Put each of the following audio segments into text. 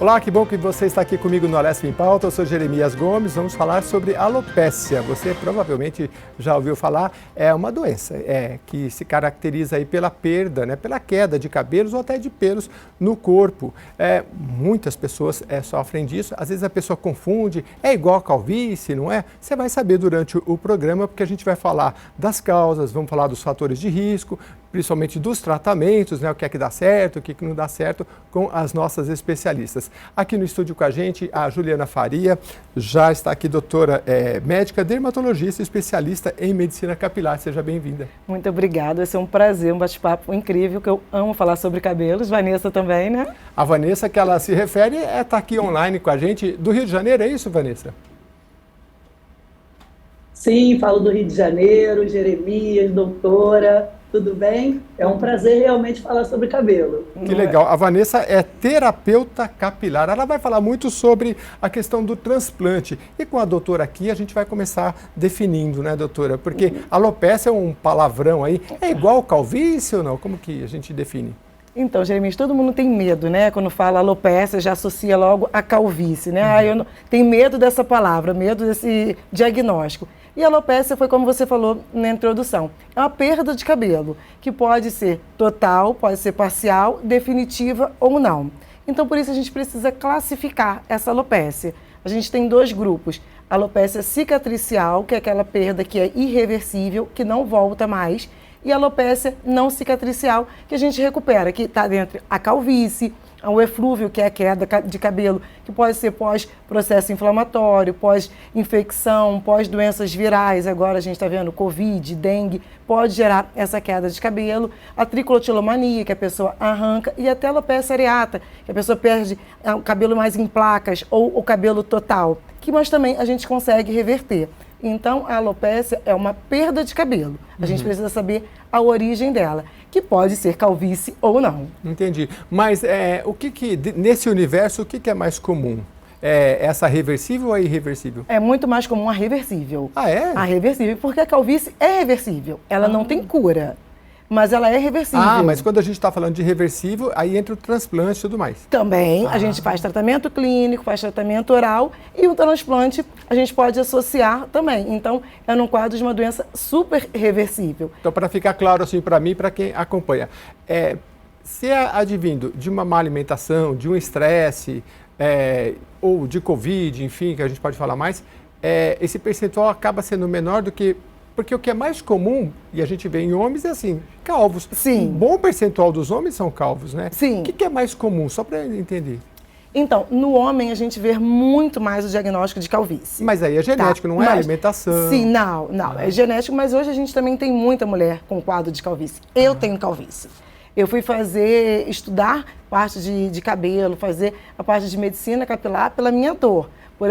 Olá, que bom que você está aqui comigo no Alesp em Pauta. Eu sou Jeremias Gomes, vamos falar sobre alopécia. Você provavelmente já ouviu falar, é uma doença que se caracteriza aí pela perda, pela queda de cabelos ou até de pelos no corpo. Muitas pessoas sofrem disso, às vezes a pessoa confunde, é igual a calvície, não é? Você vai saber durante o programa, porque a gente vai falar das causas, vamos falar dos fatores de risco, principalmente dos tratamentos, o que é que dá certo, o que é que não dá certo, com as nossas especialistas. Aqui no estúdio com a gente, a Juliana Faria, já está aqui, doutora médica, dermatologista, especialista em medicina capilar. Seja bem-vinda. Muito obrigada, vai ser um prazer, um bate-papo incrível, que eu amo falar sobre cabelos. Vanessa também, né? A Vanessa, que ela se refere, está aqui online com a gente, do Rio de Janeiro, é isso, Vanessa? Sim, falo do Rio de Janeiro, Jeremias, doutora. Tudo bem? É um prazer realmente falar sobre cabelo. Que legal. A Vanessa é terapeuta capilar. Ela vai falar muito sobre a questão do transplante. E com a doutora aqui, a gente vai começar definindo, né, doutora? Porque alopécia é um palavrão aí. É igual calvície ou não? Como que a gente define? Então, Jeremias, todo mundo tem medo, né? Quando fala alopécia, já associa logo a calvície, né? Eu tenho medo dessa palavra, medo desse diagnóstico. E a alopécia foi como você falou na introdução. É uma perda de cabelo, que pode ser total, pode ser parcial, definitiva ou não. Então, por isso a gente precisa classificar essa alopécia. A gente tem dois grupos. A alopécia cicatricial, que é aquela perda que é irreversível, que não volta mais, e a alopécia não cicatricial, que a gente recupera, que está dentro a calvície, o eflúvio, que é a queda de cabelo, que pode ser pós-processo inflamatório, pós-infecção, pós-doenças virais. Agora a gente está vendo Covid, dengue, pode gerar essa queda de cabelo. A tricotilomania, que a pessoa arranca, e até a alopecia areata, que a pessoa perde o cabelo mais em placas ou o cabelo total, mas também a gente consegue reverter. Então, a alopécia é uma perda de cabelo. A gente precisa saber a origem dela, que pode ser calvície ou não. Entendi. Mas nesse universo, o que é mais comum? É essa reversível ou a irreversível? É muito mais comum a reversível. Ah, é? A reversível, porque a calvície é reversível. Ela não tem cura, mas ela é reversível. Ah, mas quando a gente está falando de reversível, aí entra o transplante e tudo mais. Também, a gente faz tratamento clínico, faz tratamento oral, e o transplante a gente pode associar também. Então, é num quadro de uma doença super reversível. Então, para ficar claro assim para mim e para quem acompanha, se é advindo de uma má alimentação, de um estresse, ou de Covid, enfim, que a gente pode falar mais, esse percentual acaba sendo menor do que... Porque o que é mais comum, e a gente vê em homens, é assim, calvos. Sim. Um bom percentual dos homens são calvos, né? Sim. O que é mais comum, só para entender? Então, no homem a gente vê muito mais o diagnóstico de calvície. Mas aí é genético, não é alimentação? Sim, não, é genético, mas hoje a gente também tem muita mulher com quadro de calvície. Eu tenho calvície. Eu fui estudar parte de cabelo, fazer a parte de medicina capilar pela minha dor. Por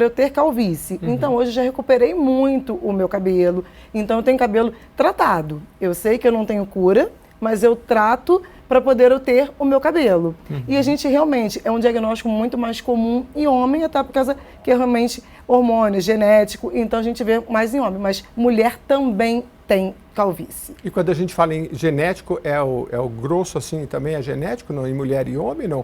eu ter calvície. Então, hoje eu já recuperei muito o meu cabelo. Então, eu tenho cabelo tratado. Eu sei que eu não tenho cura, mas eu trato para poder eu ter o meu cabelo. E a gente realmente, é um diagnóstico muito mais comum em homem, até por causa que é realmente hormônio, genético. Então, a gente vê mais em homem. Mas mulher também tem calvície. E quando a gente fala em genético, é o grosso assim também é genético, não? Em mulher e homem, não?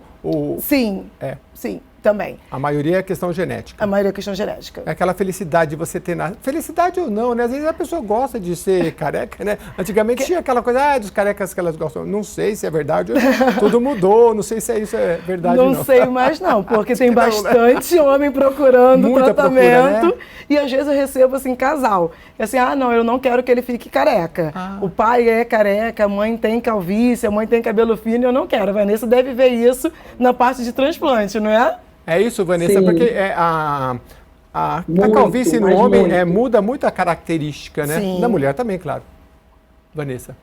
Sim, sim, também. A maioria é questão genética. A maioria é questão genética. É aquela felicidade de você ter... Felicidade ou não, né? Às vezes a pessoa gosta de ser careca, né? Antigamente tinha aquela coisa, dos carecas que elas gostam. Não sei se é verdade, tudo mudou, não sei se isso é verdade ou não. Não sei mais não, porque tem bastante homem procurando muita tratamento. Procura, né? E às vezes eu recebo assim, casal. Assim, não, eu não quero que ele fique careca. O pai é careca, a mãe tem calvície, a mãe tem cabelo fino, eu não quero. A Vanessa deve ver isso na parte de transplante, não é? É isso, Vanessa, Sim. Porque a calvície no homem muda muito a característica, né? Sim. Da mulher também, claro. Vanessa.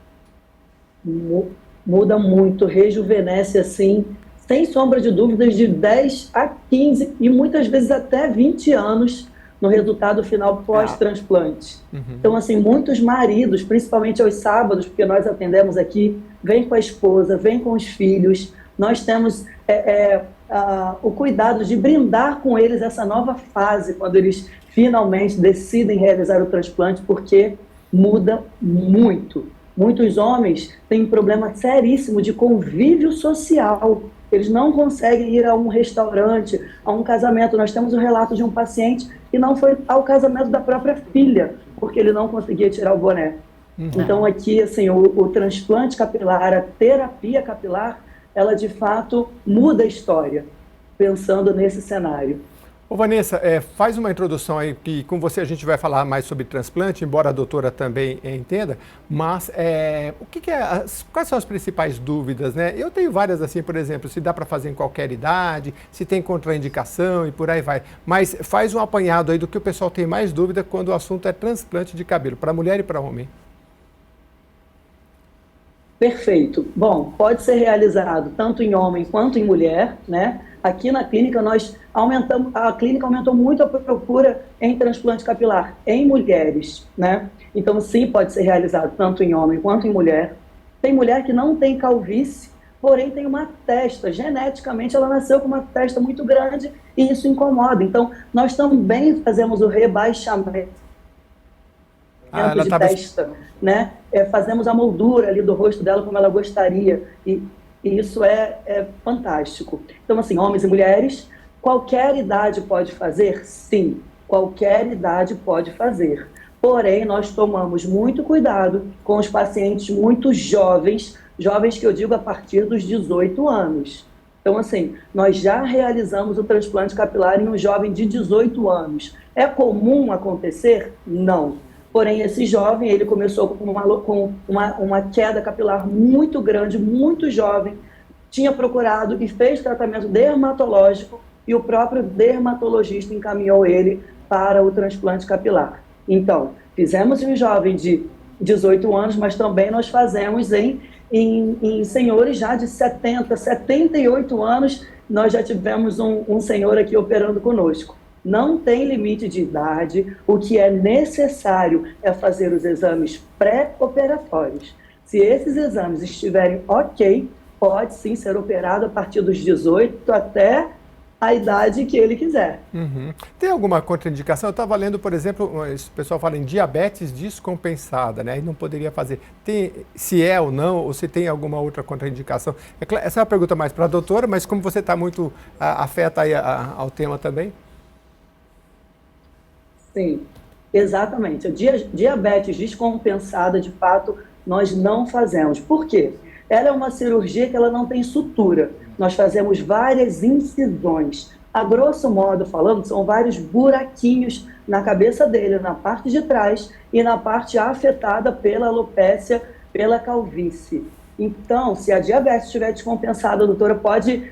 Muda muito, rejuvenesce assim, sem sombra de dúvidas, de 10 a 15 e muitas vezes até 20 anos no resultado final pós-transplante. Então, assim, muitos maridos, principalmente aos sábados, porque nós atendemos aqui, vêm com a esposa, vêm com os filhos, nós temos o cuidado de brindar com eles essa nova fase, quando eles finalmente decidem realizar o transplante, porque muda muito. Muitos homens têm um problema seríssimo de convívio social. Eles não conseguem ir a um restaurante, a um casamento. Nós temos um relato de um paciente que não foi ao casamento da própria filha, porque ele não conseguia tirar o boné. Então aqui, assim, o transplante capilar, a terapia capilar, ela de fato muda a história, pensando nesse cenário. Ô Vanessa, faz uma introdução aí, que com você a gente vai falar mais sobre transplante, embora a doutora também entenda, mas quais são as principais dúvidas, né? Eu tenho várias assim, por exemplo, se dá para fazer em qualquer idade, se tem contraindicação e por aí vai, mas faz um apanhado aí do que o pessoal tem mais dúvida quando o assunto é transplante de cabelo, para mulher e para homem. Perfeito. Bom, pode ser realizado tanto em homem quanto em mulher, né? Aqui na clínica a clínica aumentou muito a procura em transplante capilar em mulheres, né? Então sim, pode ser realizado tanto em homem quanto em mulher. Tem mulher que não tem calvície, porém tem uma testa, geneticamente ela nasceu com uma testa muito grande e isso incomoda. Então nós também fazemos o rebaixamento de testa, né? Fazemos a moldura ali do rosto dela como ela gostaria e isso é fantástico. Então, assim, homens e mulheres, qualquer idade pode fazer? Sim, qualquer idade pode fazer. Porém, nós tomamos muito cuidado com os pacientes muito jovens que eu digo a partir dos 18 anos. Então, assim, nós já realizamos o transplante capilar em um jovem de 18 anos. É comum acontecer? Não. Porém, esse jovem, ele começou com uma queda capilar muito grande, muito jovem, tinha procurado e fez tratamento dermatológico e o próprio dermatologista encaminhou ele para o transplante capilar. Então, fizemos em um jovem de 18 anos, mas também nós fazemos em senhores já de 70, 78 anos, nós já tivemos um senhor aqui operando conosco. Não tem limite de idade, o que é necessário é fazer os exames pré-operatórios. Se esses exames estiverem ok, pode sim ser operado a partir dos 18 até a idade que ele quiser. Tem alguma contraindicação? Eu estava lendo, por exemplo, o pessoal fala em diabetes descompensada, né? E não poderia fazer. Se é ou não, ou se tem alguma outra contraindicação? Essa é uma pergunta mais para a doutora, mas como você está muito afeta aí ao tema também? Sim, exatamente. A diabetes descompensada, de fato, nós não fazemos. Por quê? Ela é uma cirurgia que ela não tem sutura. Nós fazemos várias incisões. A grosso modo falando, são vários buraquinhos na cabeça dele, na parte de trás e na parte afetada pela alopécia, pela calvície. Então, se a diabetes estiver descompensada, a doutora pode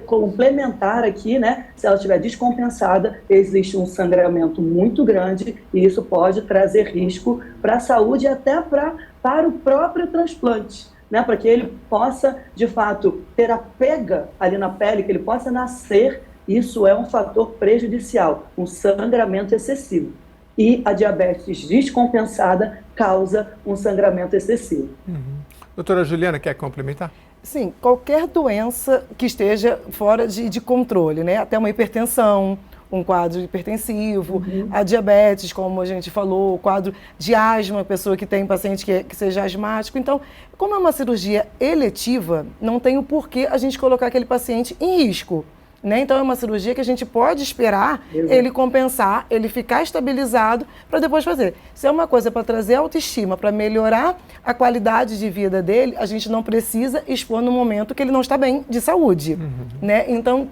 complementar aqui, né? Se ela estiver descompensada, existe um sangramento muito grande e isso pode trazer risco para a saúde e até para o próprio transplante, né? Para que ele possa, de fato, ter a pega ali na pele, que ele possa nascer, isso é um fator prejudicial, um sangramento excessivo. E a diabetes descompensada causa um sangramento excessivo. Doutora Juliana, quer complementar? Sim, qualquer doença que esteja fora de controle, né? Até uma hipertensão, um quadro hipertensivo, a diabetes, como a gente falou, o quadro de asma, pessoa que tem paciente que seja asmático. Então, como é uma cirurgia eletiva, não tem o porquê a gente colocar aquele paciente em risco. Né? Então é uma cirurgia que a gente pode esperar ele compensar, ele ficar estabilizado para depois fazer. Se é uma coisa para trazer autoestima, para melhorar a qualidade de vida dele, a gente não precisa expor no momento que ele não está bem de saúde. Né? Então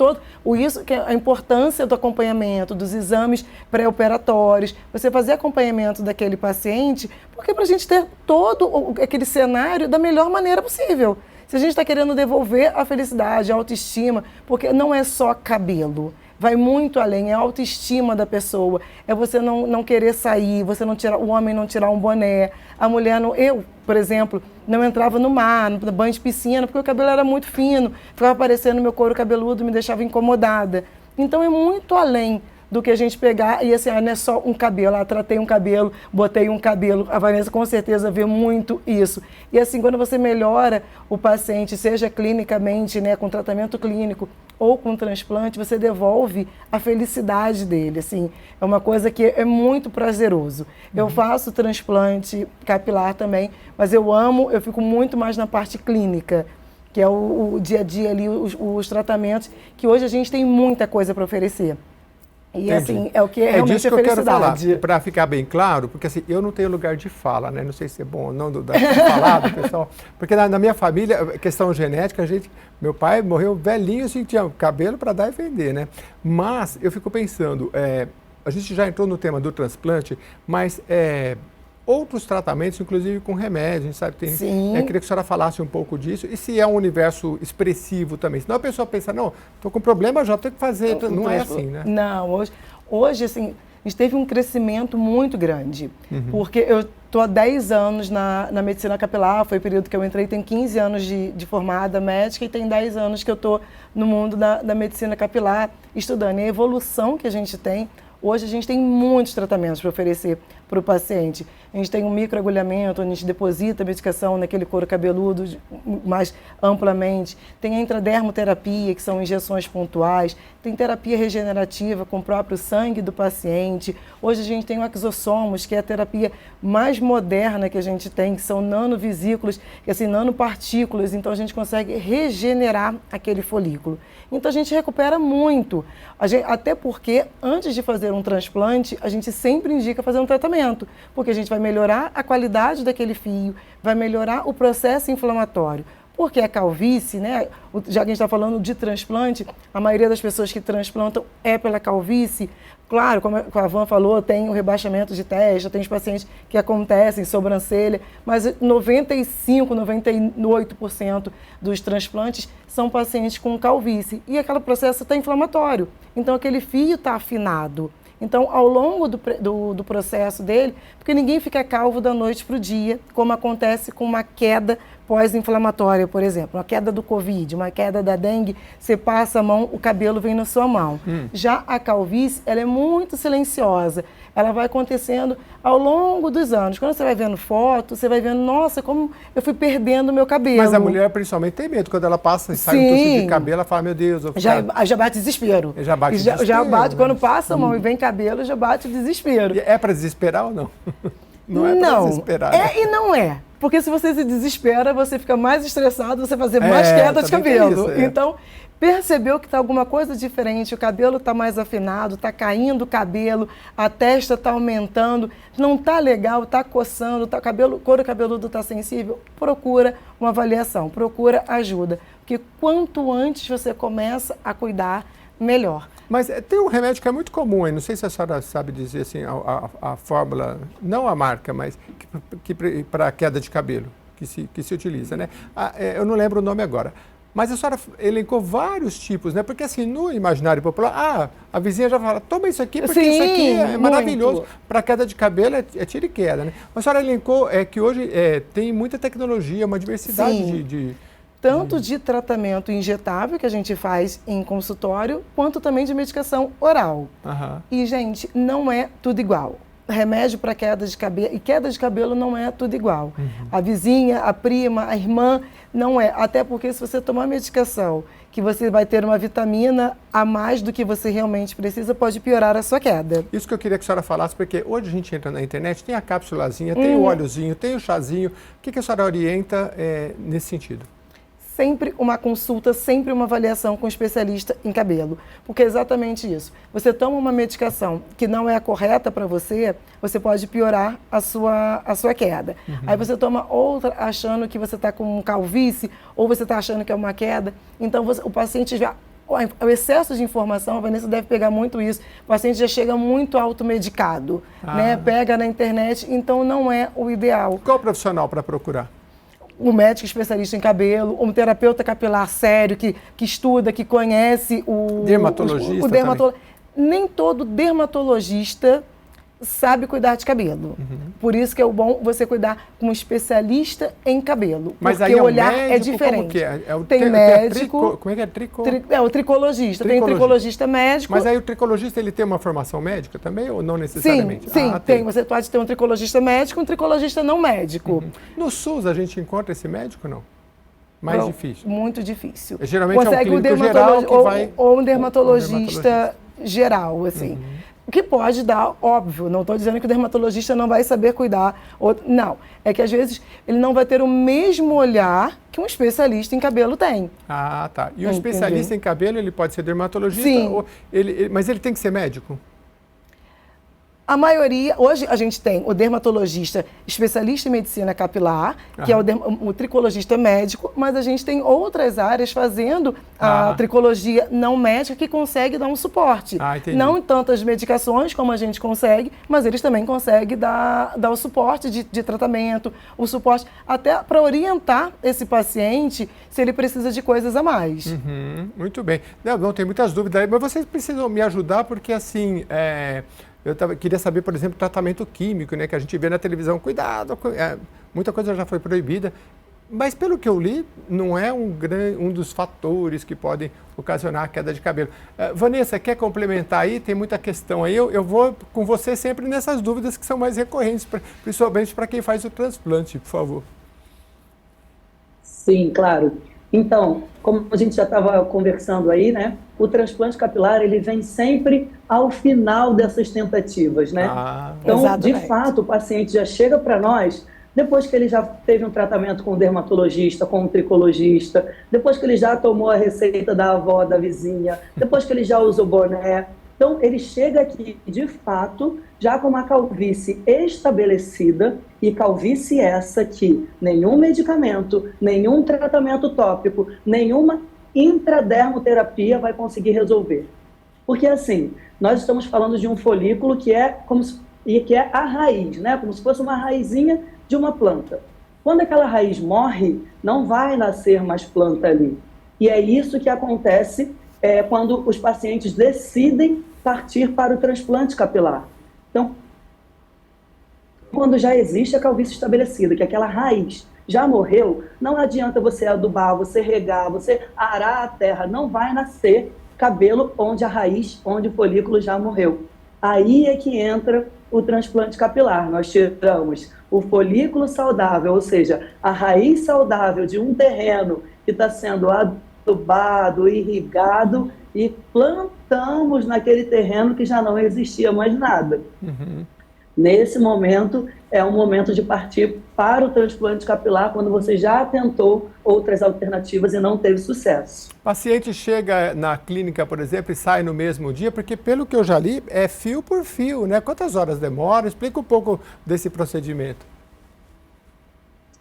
isso que é a importância do acompanhamento, dos exames pré-operatórios, você fazer acompanhamento daquele paciente, porque para a gente ter todo aquele cenário da melhor maneira possível. Se a gente está querendo devolver a felicidade, a autoestima, porque não é só cabelo, vai muito além, é a autoestima da pessoa, é você não querer sair, você não tirar, o homem não tirar um boné, a mulher não, eu, por exemplo, não entrava no mar, no banho de piscina, porque o cabelo era muito fino, ficava aparecendo meu couro cabeludo, me deixava incomodada. Então é muito além do que a gente pegar e assim, não é só um cabelo, tratei um cabelo, botei um cabelo, a Vanessa com certeza vê muito isso. E assim, quando você melhora o paciente, seja clinicamente, né, com tratamento clínico ou com transplante, você devolve a felicidade dele, assim, é uma coisa que é muito prazeroso. Eu faço transplante capilar também, mas eu fico muito mais na parte clínica. que é o dia a dia ali, os tratamentos, que hoje a gente tem muita coisa para oferecer. E Entendi. assim, é o que é realmente disso a que eu quero falar, felicidade. para ficar bem claro, porque assim, eu não tenho lugar de fala, né? Não sei se é bom ou não de falar do pessoal, porque na minha família, questão genética, meu pai morreu velhinho, assim, tinha cabelo para dar e vender, né? Mas eu fico pensando, a gente já entrou no tema do transplante, mas outros tratamentos, inclusive com remédio, a gente sabe que tem... Sim. Eu queria que a senhora falasse um pouco disso, e se é um universo expressivo também. Senão a pessoa pensa, não, estou com problema, já tenho que fazer. Não é assim, né? Não, hoje assim, a gente teve um crescimento muito grande, porque eu estou há 10 anos na medicina capilar, foi o período que eu entrei, tem 15 anos de formada médica e tem 10 anos que eu estou no mundo da medicina capilar, estudando. E a evolução que a gente tem, hoje a gente tem muitos tratamentos para oferecer para o paciente. A gente tem um microagulhamento, onde a gente deposita a medicação naquele couro cabeludo mais amplamente. Tem a intradermoterapia, que são injeções pontuais. Tem terapia regenerativa com o próprio sangue do paciente. Hoje a gente tem o exossomos, que é a terapia mais moderna que a gente tem, que são nanovesículos, que assim, nanopartículas. Então a gente consegue regenerar aquele folículo. Então a gente recupera muito. Até porque, antes de fazer um transplante, a gente sempre indica fazer um tratamento, porque a gente vai melhorar a qualidade daquele fio, vai melhorar o processo inflamatório. Porque a calvície, né, já que a gente está falando de transplante, a maioria das pessoas que transplantam é pela calvície. Claro, como a Van falou, tem o rebaixamento de testa, tem os pacientes que acontecem, sobrancelha, mas 95%, 98% dos transplantes são pacientes com calvície. E aquele processo está inflamatório, então aquele fio está afinado. Então, ao longo do processo dele, porque ninguém fica calvo da noite para o dia, como acontece com uma queda pós-inflamatória, por exemplo, uma queda do Covid, uma queda da dengue, você passa a mão, o cabelo vem na sua mão. Já a calvície, ela é muito silenciosa, ela vai acontecendo ao longo dos anos. Quando você vai vendo foto, você vai vendo, nossa, como eu fui perdendo o meu cabelo. Mas a mulher, principalmente, tem medo. Quando ela passa e sai um tucho de cabelo, ela fala, meu Deus... Já bate desespero. Já bate desespero. Já bate, quando passa a mão e vem cabelo, já bate o desespero. E é para desesperar ou não? Não é para desesperar. É, né? E não é. Porque se você se desespera, você fica mais estressado, você vai fazer mais queda de cabelo. Isso, Então, percebeu que está alguma coisa diferente, o cabelo está mais afinado, está caindo o cabelo, a testa está aumentando, não está legal, está coçando, couro cabeludo está sensível, procura uma avaliação, procura ajuda. Porque quanto antes você começa a cuidar, melhor. Mas tem um remédio que é muito comum aí, não sei se a senhora sabe dizer assim, a fórmula, não a marca, mas que para queda de cabelo, que se utiliza, né? Eu não lembro o nome agora. Mas a senhora elencou vários tipos, né? Porque assim, no imaginário popular, a vizinha já fala, toma isso aqui, porque isso aqui é maravilhoso. Para queda de cabelo é tiro e queda, né? Mas a senhora elencou que hoje tem muita tecnologia, uma diversidade tanto de tratamento injetável que a gente faz em consultório, quanto também de medicação oral. E, gente, não é tudo igual. Remédio para queda de cabelo, e queda de cabelo não é tudo igual. A vizinha, a prima, a irmã, não é. Até porque se você tomar medicação que você vai ter uma vitamina a mais do que você realmente precisa, pode piorar a sua queda. Isso que eu queria que a senhora falasse, porque hoje a gente entra na internet, tem a cápsulazinha, tem o óleozinho, tem o chazinho. O que a senhora orienta nesse sentido? Sempre uma consulta, sempre uma avaliação com um especialista em cabelo. Porque é exatamente isso. Você toma uma medicação que não é a correta para você, você pode piorar a sua queda. Aí você toma outra achando que você está com calvície, ou você está achando que é uma queda. Então o paciente já... O excesso de informação, a Vanessa deve pegar muito isso. O paciente já chega muito automedicado, né? Pega na internet, então não é o ideal. Qual profissional para procurar? Um médico especialista em cabelo, um terapeuta capilar sério que estuda, que conhece o dermatologista. Nem todo dermatologista sabe cuidar de cabelo. Por isso que é bom você cuidar com um especialista em cabelo. Mas porque aí o olhar médico, é diferente. Como que é? Tem médico. Como é que é? O tricologista. Tem tricologista médico. Mas aí o tricologista ele tem uma formação médica também ou não necessariamente? Sim, tem. Você pode ter um tricologista médico e um tricologista não médico. No SUS a gente encontra esse médico ou não? Mais difícil? Muito difícil. Geralmente é um clínico geral que vai... Ou um dermatologista geral, assim. O que pode dar, óbvio, não estou dizendo que o dermatologista não vai saber cuidar. Não, é que às vezes ele não vai ter o mesmo olhar que um especialista em cabelo tem. Ah, tá. E o especialista em cabelo, ele pode ser dermatologista? Sim. Ou mas ele tem que ser médico? A maioria, hoje a gente tem o dermatologista especialista em medicina capilar, que é o tricologista médico, mas a gente tem outras áreas fazendo a tricologia não médica que consegue dar um suporte. Não em tantas medicações como a gente consegue, mas eles também conseguem dar o suporte de tratamento, o suporte até para orientar esse paciente se ele precisa de coisas a mais. Muito bem. Não, tem muitas dúvidas aí, mas vocês precisam me ajudar porque assim... queria saber, por exemplo, tratamento químico, né, que a gente vê na televisão. Cuidado, muita coisa já foi proibida. Mas, pelo que eu li, não é um dos fatores que podem ocasionar a queda de cabelo. Vanessa, quer complementar aí? Tem muita questão aí. Eu vou com você sempre nessas dúvidas que são mais recorrentes, principalmente para quem faz o transplante, por favor. Sim, claro. Então, como a gente já estava conversando aí, né? O transplante capilar, ele vem sempre ao final dessas tentativas, né? Então, exatamente. De fato, o paciente já chega para nós depois que ele já teve um tratamento com um dermatologista, com um tricologista, depois que ele já tomou a receita da avó, da vizinha, depois que ele já usa o boné. Então, ele chega aqui, de fato, já com uma calvície estabelecida, e calvície essa que nenhum medicamento, nenhum tratamento tópico, nenhuma intradermoterapia vai conseguir resolver. Porque, assim, nós estamos falando de um folículo que é a raiz, né? Como se fosse uma raizinha de uma planta. Quando aquela raiz morre, não vai nascer mais planta ali. E é isso que acontece quando os pacientes decidem partir para o transplante capilar. Então, quando já existe a calvície estabelecida, que aquela raiz já morreu, não adianta você adubar, você regar, você arar a terra, não vai nascer cabelo onde a raiz, onde o folículo já morreu. Aí é que entra o transplante capilar. Nós tiramos o folículo saudável, ou seja, a raiz saudável de um terreno que está sendo adubado, irrigado, e plantamos naquele terreno que já não existia mais nada. Nesse momento, é o momento de partir para o transplante capilar, quando você já tentou outras alternativas e não teve sucesso. O paciente chega na clínica, por exemplo, e sai no mesmo dia, porque pelo que eu já li, é fio por fio, né? Quantas horas demora? Explica um pouco desse procedimento.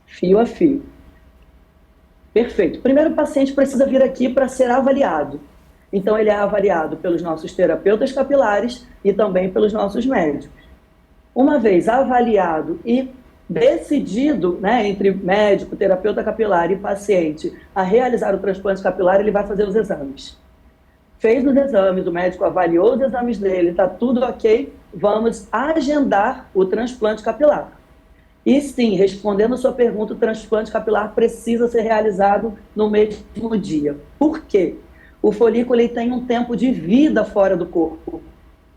Fio a fio. Perfeito. Primeiro, o paciente precisa vir aqui para ser avaliado. Então, ele é avaliado pelos nossos terapeutas capilares e também pelos nossos médicos. Uma vez avaliado e decidido, né, entre médico, terapeuta capilar e paciente, a realizar o transplante capilar, ele vai fazer os exames. Fez os exames, o médico avaliou os exames dele, está tudo ok, vamos agendar o transplante capilar. E sim, respondendo a sua pergunta, o transplante capilar precisa ser realizado no mesmo dia. Por quê? O folículo ele tem um tempo de vida fora do corpo.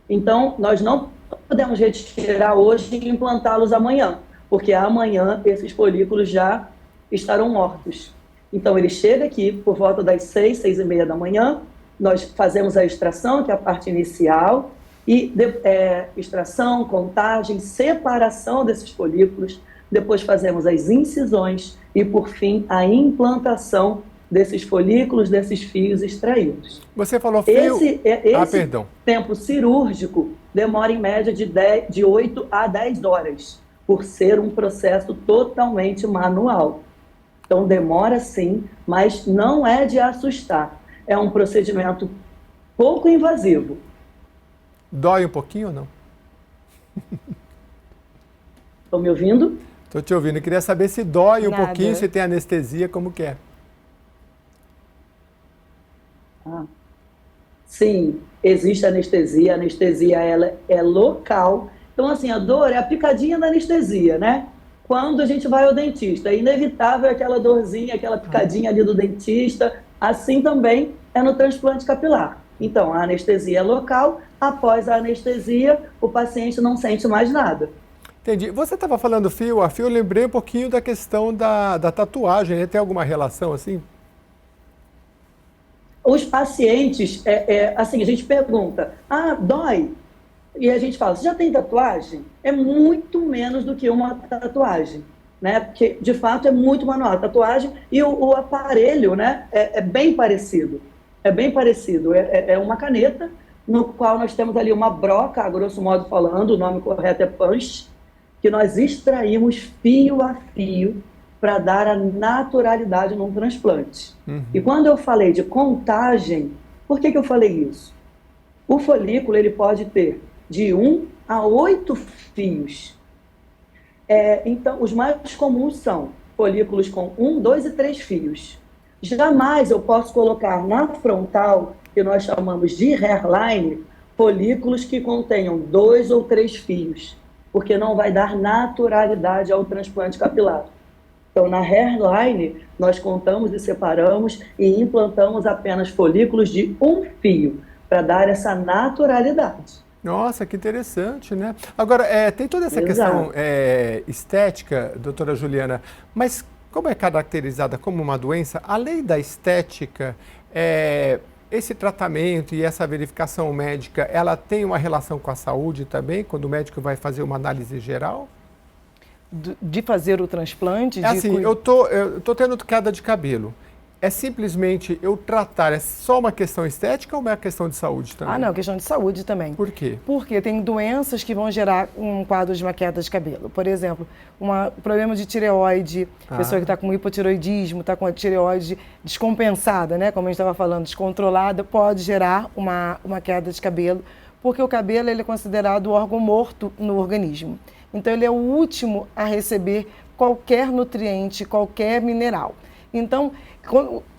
Então, nós não podemos retirar hoje e implantá-los amanhã, porque amanhã esses folículos já estarão mortos. Então, ele chega aqui por volta das 6, 6h30 da manhã, nós fazemos a extração, que é a parte inicial, e extração, contagem, separação desses folículos, depois fazemos as incisões e, por fim, a implantação desses folículos, desses fios extraídos. Você falou fio... Esse tempo cirúrgico demora em média de 8 a 10 horas, por ser um processo totalmente manual. Então demora sim, mas não é de assustar. É um procedimento pouco invasivo. Dói um pouquinho ou não? Estão me ouvindo? Estou te ouvindo. Eu queria saber se dói um pouquinho, se tem anestesia, como que é? Sim, existe anestesia. A anestesia ela é local. Então, assim, a dor é a picadinha da anestesia, né? Quando a gente vai ao dentista, é inevitável aquela dorzinha, aquela picadinha ali do dentista. Assim também é no transplante capilar. Então, a anestesia é local. Após a anestesia, o paciente não sente mais nada. Entendi. Você estava falando fio a fio, eu lembrei um pouquinho da questão da tatuagem, né? Tem alguma relação assim? Os pacientes, assim, a gente pergunta, dói? E a gente fala, você já tem tatuagem? É muito menos do que uma tatuagem. né? Porque, de fato, é muito manual. A tatuagem e o aparelho, né? É bem parecido. É bem parecido. É uma caneta no qual nós temos ali uma broca, a grosso modo falando, o nome correto é punch, que nós extraímos fio a fio para dar a naturalidade num transplante. E quando eu falei de contagem, por que eu falei isso? O folículo ele pode ter de 1 a 8 fios. Então, os mais comuns são folículos com 1, 2 e 3 fios. Jamais eu posso colocar na frontal, que nós chamamos de hairline, folículos que contenham 2 ou 3 fios, porque não vai dar naturalidade ao transplante capilar. Então, na hairline, nós contamos e separamos e implantamos apenas folículos de 1 fio, para dar essa naturalidade. Nossa, que interessante, né? Agora, tem toda essa questão estética, doutora Juliana, mas como é caracterizada como uma doença, além da estética, esse tratamento e essa verificação médica, ela tem uma relação com a saúde também, quando o médico vai fazer uma análise geral? De fazer o transplante? Eu tô tendo queda de cabelo. É simplesmente eu tratar, é só uma questão estética ou é uma questão de saúde também? Não, questão de saúde também. Por quê? Porque tem doenças que vão gerar um quadro de uma queda de cabelo. Por exemplo, problema de tireoide, pessoa que está com hipotireoidismo, está com a tireoide descompensada, né? Como a gente estava falando, descontrolada, pode gerar uma queda de cabelo, porque o cabelo ele é considerado o órgão morto no organismo. Então, ele é o último a receber qualquer nutriente, qualquer mineral. Então,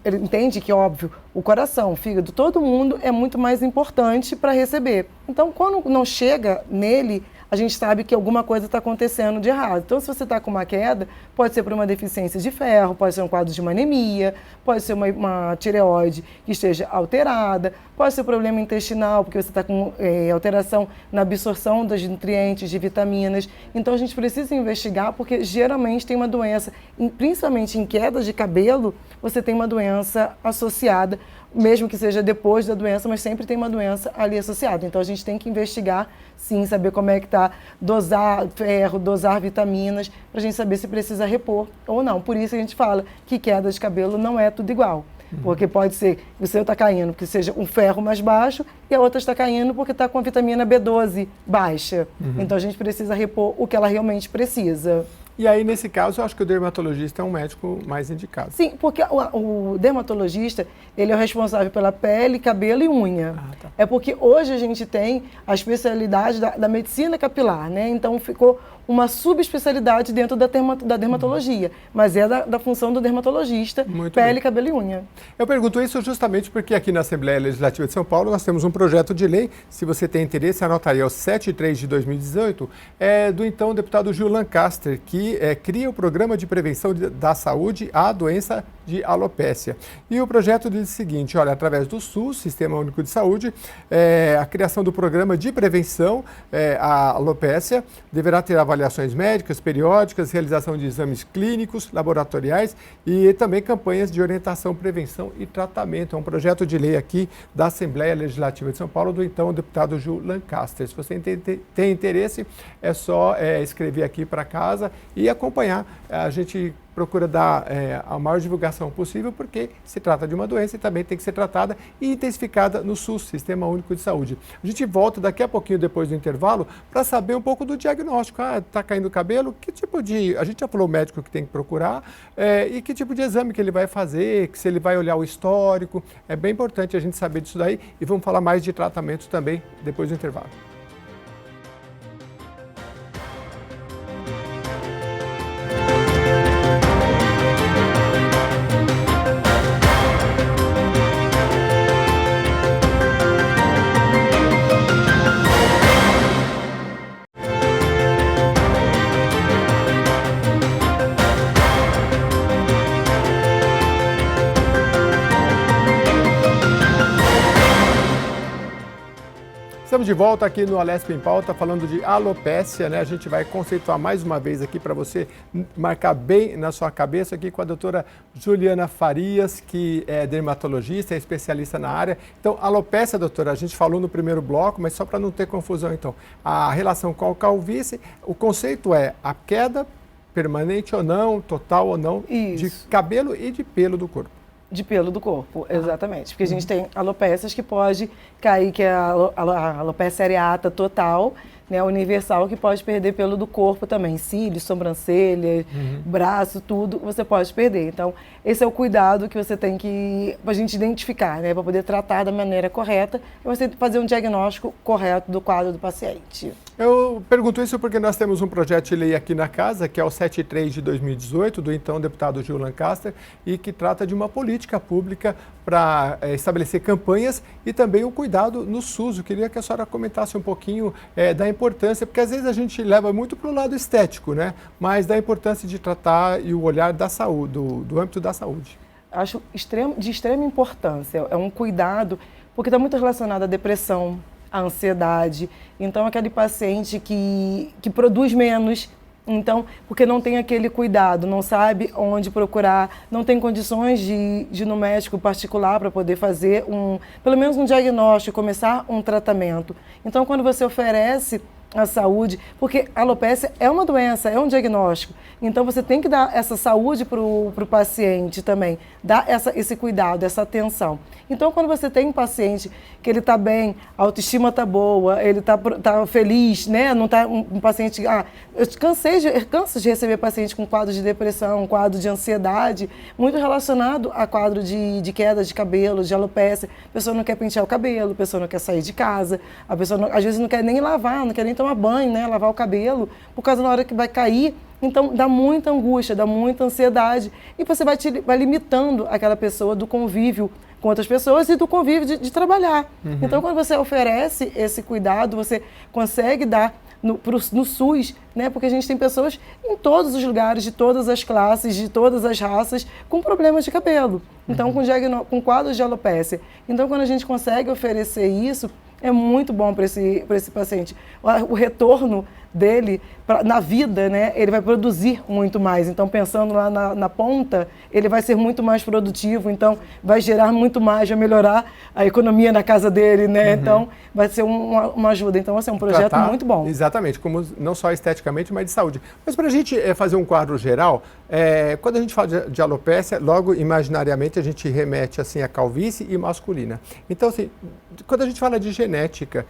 ele entende que, óbvio, o coração, o fígado, todo mundo é muito mais importante para receber. Então, quando não chega nele, a gente sabe que alguma coisa está acontecendo de errado. Então, se você está com uma queda, pode ser por uma deficiência de ferro, pode ser um quadro de uma anemia, pode ser uma tireoide que esteja alterada, pode ser problema intestinal, porque você está com alteração na absorção dos nutrientes, de vitaminas. Então, a gente precisa investigar, porque geralmente tem uma doença, principalmente em queda de cabelo, você tem uma doença associada, mesmo que seja depois da doença, mas sempre tem uma doença ali associada. Então, a gente tem que investigar, sim, saber como é que está, dosar ferro, dosar vitaminas, para a gente saber se precisa repor ou não. Por isso a gente fala que queda de cabelo não é tudo igual. Porque pode ser que o seu está caindo porque seja um ferro mais baixo e a outra está caindo porque está com a vitamina B12 baixa. Então, a gente precisa repor o que ela realmente precisa. E aí, nesse caso, eu acho que o dermatologista é um médico mais indicado. Sim, porque o dermatologista, ele é o responsável pela pele, cabelo e unha. Tá. É porque hoje a gente tem a especialidade da medicina capilar, né? Então, ficou uma subespecialidade dentro da dermatologia, mas é da função do dermatologista, Muito pele, bem. cabelo e unha. Eu pergunto isso justamente porque aqui na Assembleia Legislativa de São Paulo nós temos um projeto de lei, se você tem interesse, anota aí, é o 73 de 2018, do então deputado Gil Lancaster, que cria o Programa de Prevenção da Saúde à Doença de Alopécia. E o projeto diz o seguinte, olha, através do SUS, Sistema Único de Saúde, a criação do Programa de Prevenção à Alopécia deverá ter avaliações médicas, periódicas, realização de exames clínicos, laboratoriais e também campanhas de orientação, prevenção e tratamento. É um projeto de lei aqui da Assembleia Legislativa de São Paulo, do então deputado Gil Lancaster. Se você tem interesse, é só escrever aqui para casa e acompanhar. A gente procura dar a maior divulgação possível, porque se trata de uma doença e também tem que ser tratada e intensificada no SUS, Sistema Único de Saúde. A gente volta daqui a pouquinho, depois do intervalo, para saber um pouco do diagnóstico. Está caindo o cabelo? Que tipo de... A gente já falou o médico que tem que procurar e que tipo de exame que ele vai fazer, se ele vai olhar o histórico. É bem importante a gente saber disso daí e vamos falar mais de tratamento também depois do intervalo. Estamos de volta aqui no Alesp em Pauta, falando de alopécia, né? A gente vai conceituar mais uma vez aqui para você marcar bem na sua cabeça aqui com a doutora Juliana Farias, que é dermatologista, é especialista na área. Então, alopécia, doutora, a gente falou no primeiro bloco, mas só para não ter confusão, então. A relação com a calvície, o conceito é a queda permanente ou não, total ou não, de cabelo e de pelo do corpo. De pelo do corpo, exatamente. Porque a gente tem alopécias que pode cair, que é a alopécia areata total, né, universal, que pode perder pelo do corpo também, cílios, sobrancelha, braço, tudo, você pode perder. Então, esse é o cuidado que você tem que, pra gente identificar, né, para poder tratar da maneira correta e você fazer um diagnóstico correto do quadro do paciente. Eu pergunto isso porque nós temos um projeto de lei aqui na casa, que é o 73 de 2018, do então deputado Gil Lancaster, e que trata de uma política pública para estabelecer campanhas e também o cuidado no SUS. Eu queria que a senhora comentasse um pouquinho da importância, porque às vezes a gente leva muito para o lado estético, né? Mas da importância de tratar e o olhar da saúde, do âmbito da saúde. Acho de extrema importância, é um cuidado, porque está muito relacionado à depressão, a ansiedade. Então, aquele paciente que produz menos, então, porque não tem aquele cuidado, não sabe onde procurar, não tem condições de ir no médico particular para poder fazer pelo menos um diagnóstico, começar um tratamento. Então, quando você oferece a saúde, porque a alopécia é uma doença, é um diagnóstico. Então, você tem que dar essa saúde para o paciente também, dar esse cuidado, essa atenção. Então, quando você tem um paciente que ele está bem, a autoestima está boa, ele está feliz, né? Não está um paciente... eu canso de receber paciente com quadro de depressão, quadro de ansiedade, muito relacionado a quadro de queda de cabelo, de alopécia. A pessoa não quer pentear o cabelo, a pessoa não quer sair de casa, a pessoa às vezes não quer nem lavar, não quer nem tomar banho, né? Lavar o cabelo, por causa da hora que vai cair. Então, dá muita angústia, dá muita ansiedade. E você vai limitando aquela pessoa do convívio com outras pessoas e do convívio de trabalhar. Então, quando você oferece esse cuidado, você consegue dar no SUS, né? Porque a gente tem pessoas em todos os lugares, de todas as classes, de todas as raças, com problemas de cabelo. Então, com quadros de alopécia. Então, quando a gente consegue oferecer isso, é muito bom para esse paciente. O retorno dele na vida, né, ele vai produzir muito mais. Então, pensando lá na ponta, ele vai ser muito mais produtivo, então vai gerar muito mais, vai melhorar a economia na casa dele, né? Então, vai ser uma ajuda. Então, assim, é um projeto muito bom. Exatamente, como não só esteticamente, mas de saúde. Mas para a gente fazer um quadro geral, quando a gente fala de alopécia, logo, imaginariamente, a gente remete assim, a calvície e masculina. Então, assim, quando a gente fala de genética,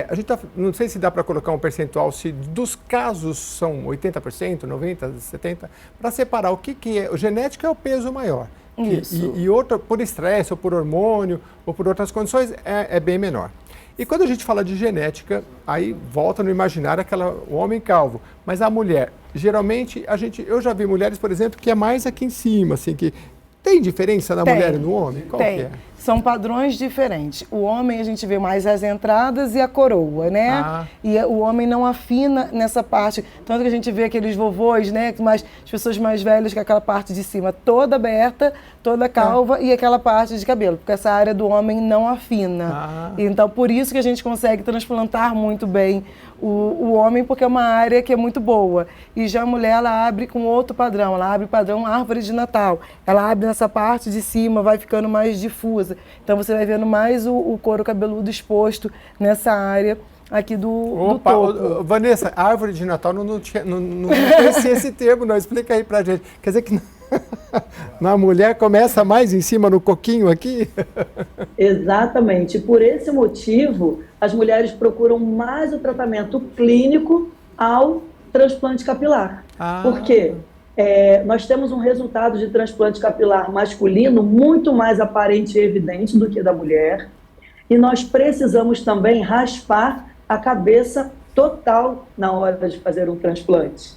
a gente não sei se dá para colocar um percentual, se dos casos são 80%, 90%, 70%, para separar o que é. O genético é o peso maior. Isso. E outro, por estresse, ou por hormônio, ou por outras condições, é bem menor. E quando a gente fala de genética, aí volta no imaginário o homem calvo. Mas a mulher, geralmente, eu já vi mulheres, por exemplo, que é mais aqui em cima, assim, que tem diferença na mulher e no homem? Qual que é? São padrões diferentes. O homem a gente vê mais as entradas e a coroa, né? E o homem não afina nessa parte. Tanto que a gente vê aqueles vovôs, né? As pessoas mais velhas com aquela parte de cima toda aberta, toda calva e aquela parte de cabelo. Porque essa área do homem não afina. Então, por isso que a gente consegue transplantar muito bem o homem, porque é uma área que é muito boa. E já a mulher, ela abre com outro padrão. Ela abre padrão árvore de Natal. Ela abre nessa parte de cima, vai ficando mais difusa. Então, você vai vendo mais o couro cabeludo exposto nessa área aqui do topo. Vanessa, árvore de Natal, não conhecia esse termo, não. Explica aí pra gente. Quer dizer que na mulher começa mais em cima no coquinho aqui? Exatamente. Por esse motivo, as mulheres procuram mais o tratamento clínico ao transplante capilar. Por quê? Nós temos um resultado de transplante capilar masculino muito mais aparente e evidente do que da mulher, e nós precisamos também raspar a cabeça total na hora de fazer um transplante.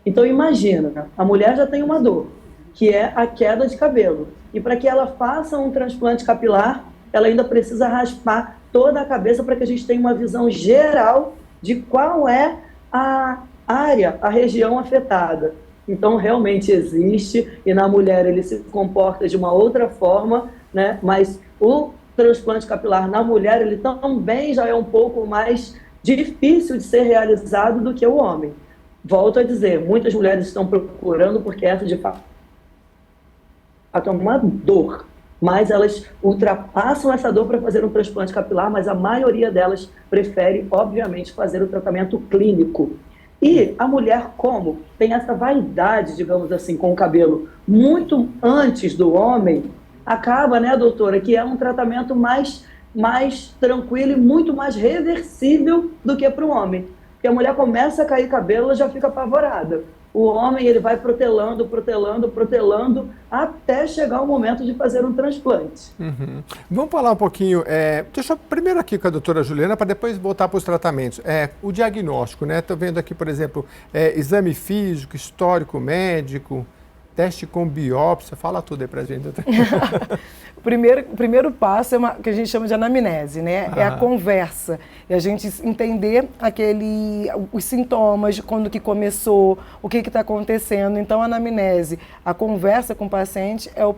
Então imagina, a mulher já tem uma dor, que é a queda de cabelo, e para que ela faça um transplante capilar, ela ainda precisa raspar toda a cabeça para que a gente tenha uma visão geral de qual é a área, a região afetada. Então, realmente existe, e na mulher ele se comporta de uma outra forma, né? Mas o transplante capilar na mulher, ele também já é um pouco mais difícil de ser realizado do que o homem. Volto a dizer, muitas mulheres estão procurando porque essa, de fato, é uma dor, mas elas ultrapassam essa dor para fazer um transplante capilar, mas a maioria delas prefere, obviamente, fazer o tratamento clínico. E a mulher, como tem essa vaidade, digamos assim, com o cabelo muito antes do homem, acaba, né, doutora, que é um tratamento mais tranquilo e muito mais reversível do que para o homem. Porque a mulher começa a cair cabelo, ela já fica apavorada. O homem, ele vai protelando, até chegar o momento de fazer um transplante. Uhum. Vamos falar um pouquinho, deixa eu primeiro aqui com a doutora Juliana, para depois voltar para os tratamentos. O diagnóstico, né? Estou vendo aqui, por exemplo, exame físico, histórico médico, teste com biópsia, fala tudo aí pra gente. O primeiro passo é que a gente chama de anamnese, né? É a conversa. É a gente entender os sintomas, quando que começou, o que está acontecendo. Então, a anamnese, a conversa com o paciente é o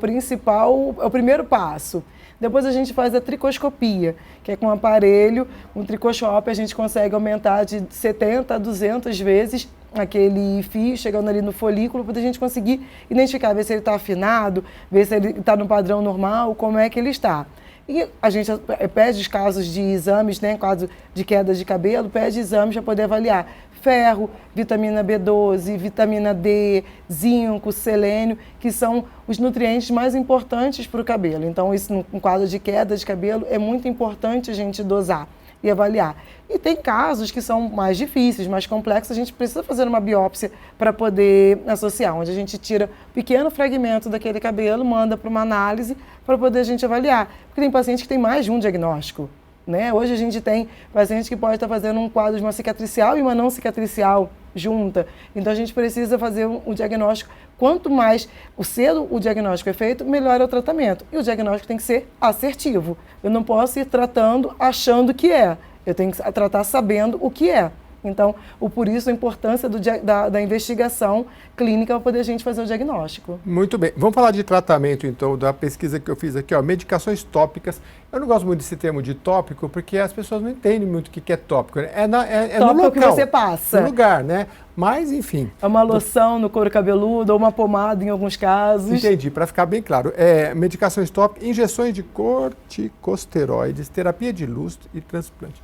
primeiro passo. Depois a gente faz a tricoscopia, que é com um aparelho, um tricoscópio, a gente consegue aumentar de 70 a 200 vezes aquele fio, chegando ali no folículo, para a gente conseguir identificar, ver se ele está afinado, ver se ele está no padrão normal, como é que ele está. E a gente pede os casos de exames, né, caso de queda de cabelo, pede exames para poder avaliar ferro, vitamina B12, vitamina D, zinco, selênio, que são os nutrientes mais importantes para o cabelo. Então, isso no quadro de queda de cabelo é muito importante a gente dosar e avaliar. E tem casos que são mais difíceis, mais complexos, a gente precisa fazer uma biópsia para poder associar, onde a gente tira um pequeno fragmento daquele cabelo, manda para uma análise para poder a gente avaliar. Porque tem paciente que tem mais de um diagnóstico, né? Hoje a gente tem paciente que pode estar fazendo um quadro de uma cicatricial e uma não cicatricial junta. Então a gente precisa fazer um diagnóstico. Quanto mais cedo o diagnóstico é feito, melhor é o tratamento. E o diagnóstico tem que ser assertivo. Eu não posso ir tratando achando que é. Eu tenho que tratar sabendo o que é. Então, por isso a importância da investigação clínica para poder a gente fazer o diagnóstico. Muito bem. Vamos falar de tratamento, então, da pesquisa que eu fiz aqui, medicações tópicas. Eu não gosto muito desse termo de tópico, porque as pessoas não entendem muito o que é tópico. É tópico no local, que você passa. No lugar, né? Mas, enfim. É uma loção no couro cabeludo ou uma pomada em alguns casos. Entendi, para ficar bem claro. Medicações tópicas, injeções de corticosteroides, terapia de luz e transplante.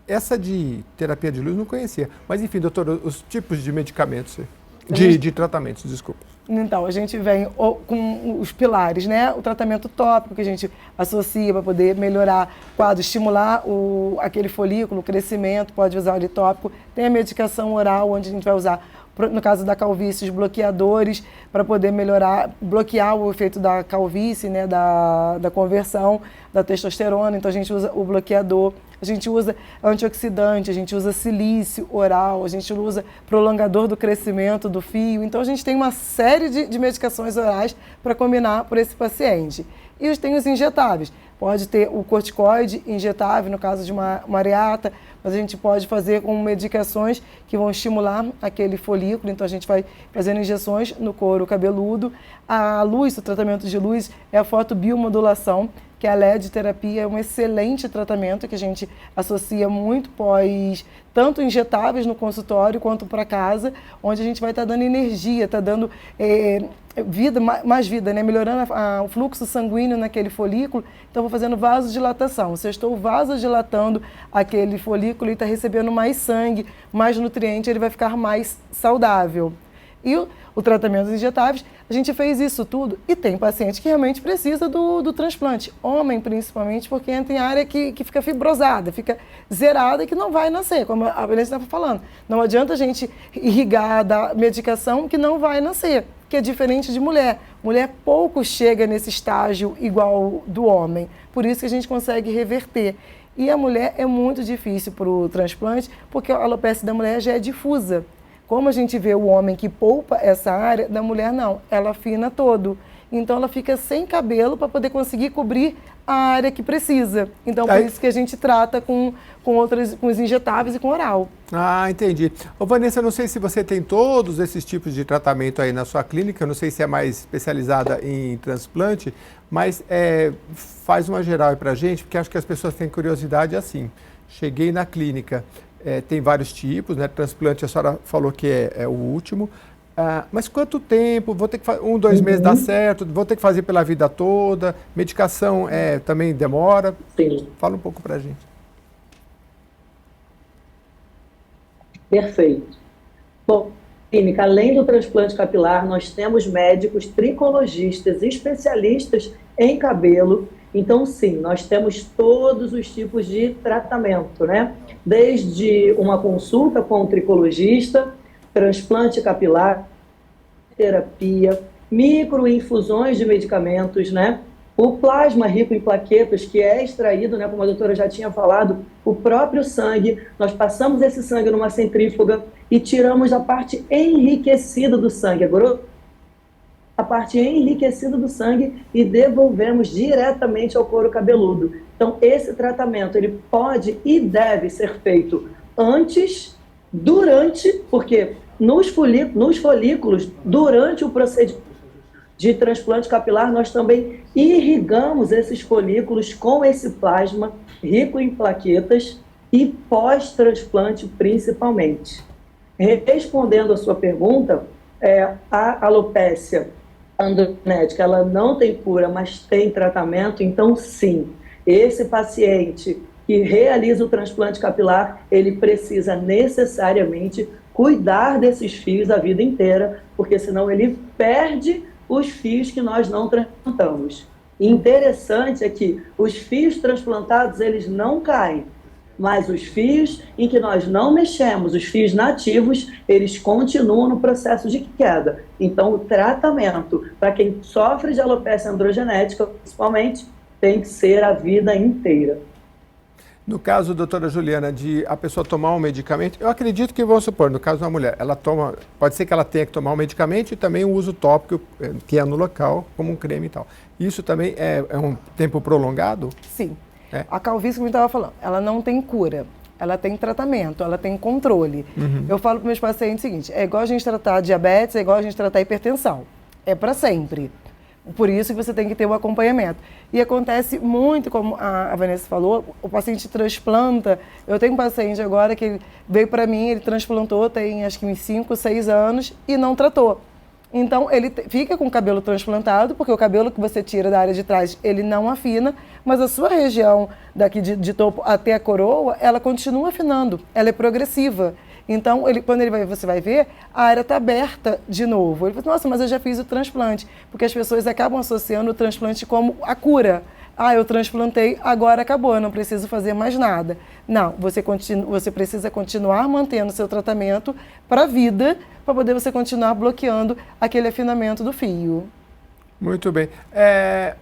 Essa de terapia de luz não conhecia. Mas, enfim, doutor, os tipos de medicamentos, de tratamentos, desculpa. Então, a gente vem com os pilares, né? O tratamento tópico, que a gente associa para poder melhorar o quadro, estimular aquele folículo, o crescimento, pode usar o tópico. Tem a medicação oral, onde a gente vai usar, no caso da calvície, os bloqueadores, para poder bloquear o efeito da calvície, né? Da conversão da testosterona. Então, a gente usa o bloqueador. A gente usa antioxidante, a gente usa silício oral, a gente usa prolongador do crescimento do fio. Então, a gente tem uma série de medicações orais para combinar por esse paciente. E tem os injetáveis. Pode ter o corticoide injetável, no caso de uma areata, mas a gente pode fazer com medicações que vão estimular aquele folículo. Então, a gente vai fazendo injeções no couro cabeludo. A luz, o tratamento de luz, é a fotobiomodulação, que a LED-terapia é um excelente tratamento que a gente associa muito tanto injetáveis no consultório quanto para casa, onde a gente vai estar dando energia, está dando vida, mais vida, né? Melhorando o fluxo sanguíneo naquele folículo. Então, vou fazendo vasodilatação. Se eu estou vasodilatando aquele folículo, ele está recebendo mais sangue, mais nutriente, ele vai ficar mais saudável. E o tratamento dos injetáveis, a gente fez isso tudo e tem paciente que realmente precisa do transplante. Homem, principalmente, porque entra em área que fica fibrosada, fica zerada e que não vai nascer, como a Vanessa estava falando. Não adianta a gente irrigar da medicação que não vai nascer, que é diferente de mulher. Mulher pouco chega nesse estágio igual do homem, por isso que a gente consegue reverter. E a mulher é muito difícil para o transplante, porque a alopecia da mulher já é difusa. Como a gente vê o homem que poupa essa área, da mulher não, ela afina todo. Então ela fica sem cabelo para poder conseguir cobrir a área que precisa. Então por isso que a gente trata com os injetáveis e com oral. Ah, entendi. Ô, Vanessa, eu não sei se você tem todos esses tipos de tratamento aí na sua clínica, eu não sei se é mais especializada em transplante, mas faz uma geral aí pra gente, porque acho que as pessoas têm curiosidade assim. Cheguei na clínica. Tem vários tipos, né? Transplante, a senhora falou que é o último. Mas quanto tempo? Vou ter que fazer 2 meses dá certo? Vou ter que fazer pela vida toda? Medicação também demora? Sim. Fala um pouco pra gente. Perfeito. Bom, clínica, além do transplante capilar, nós temos médicos tricologistas, especialistas em cabelo. Então, sim, nós temos todos os tipos de tratamento, né? Desde uma consulta com um tricologista, transplante capilar, terapia, microinfusões de medicamentos, né? O plasma rico em plaquetas, que é extraído, né, como a doutora já tinha falado, o próprio sangue, nós passamos esse sangue numa centrífuga e tiramos a parte enriquecida do sangue, a parte enriquecida do sangue e devolvemos diretamente ao couro cabeludo. Então, esse tratamento, ele pode e deve ser feito antes, durante, porque nos folículos, durante o procedimento de transplante capilar, nós também irrigamos esses folículos com esse plasma rico em plaquetas e pós-transplante principalmente. Respondendo a sua pergunta, a alopécia androgenética, ela não tem cura, mas tem tratamento, então sim, esse paciente que realiza o transplante capilar, ele precisa necessariamente cuidar desses fios a vida inteira, porque senão ele perde os fios que nós não transplantamos. Interessante é que os fios transplantados, eles não caem, mas os fios em que nós não mexemos, os fios nativos, eles continuam no processo de queda. Então, o tratamento para quem sofre de alopecia androgenética, principalmente, tem que ser a vida inteira. No caso, doutora Juliana, de a pessoa tomar um medicamento, eu acredito que, vamos supor, no caso de uma mulher, ela toma, pode ser que ela tenha que tomar um medicamento e também o uso tópico, que é no local, como um creme e tal. Isso também é um tempo prolongado? Sim. A calvície, como eu estava falando, ela não tem cura, ela tem tratamento, ela tem controle. Eu falo para meus pacientes o seguinte, é igual a gente tratar diabetes, é igual a gente tratar hipertensão, é para sempre. Por isso que você tem que ter o acompanhamento. E acontece muito, como a Vanessa falou, o paciente transplanta. Eu tenho um paciente agora que veio para mim, ele transplantou, tem acho que uns 5, 6 anos e não tratou. Então, ele fica com o cabelo transplantado, porque o cabelo que você tira da área de trás, ele não afina, mas a sua região daqui de topo até a coroa, ela continua afinando, ela é progressiva. Então, quando você vai ver, a área está aberta de novo. Ele fala, nossa, mas eu já fiz o transplante. Porque as pessoas acabam associando o transplante como a cura. Ah, eu transplantei, agora acabou, eu não preciso fazer mais nada. Não, você precisa continuar mantendo o seu tratamento para a vida, para poder você continuar bloqueando aquele afinamento do fio. Muito bem.